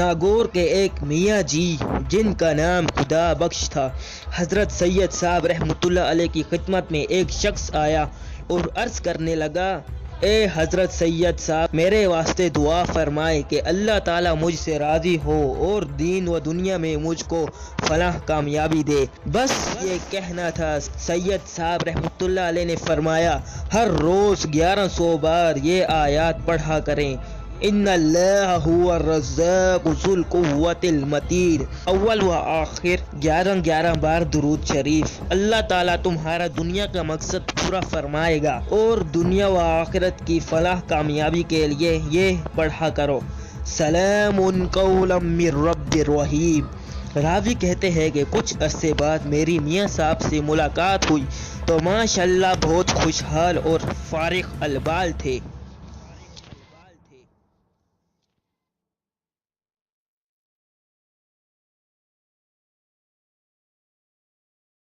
ناگور کے ایک میاں جی جن کا نام خدا بخش تھا، حضرت سید صاحب رحمۃ اللہ علیہ کی خدمت میں ایک شخص آیا اور عرض کرنے لگا، اے حضرت سید صاحب، میرے واسطے دعا فرمائے کہ اللہ تعالیٰ مجھ سے راضی ہو اور دین و دنیا میں مجھ کو فلاح کامیابی دے۔ بس یہ کہنا تھا۔ سید صاحب رحمۃ اللہ علیہ نے فرمایا، ہر روز 1100 بار یہ آیات پڑھا کریں، ان اللہ هو الرزاق ذو القوۃ المتین، اول و آخر 11 بار درود شریف۔ اللہ تعالیٰ تمہارا دنیا کا مقصد پورا فرمائے گا اور دنیا و آخرت کی فلاح کامیابی کے لیے یہ پڑھا کرو۔ سلام قولا من رب رحیم۔ راوی کہتے ہیں کہ کچھ عرصے بعد میری میاں صاحب سے ملاقات ہوئی تو ماشاءاللہ بہت خوشحال اور فارغ البال تھے۔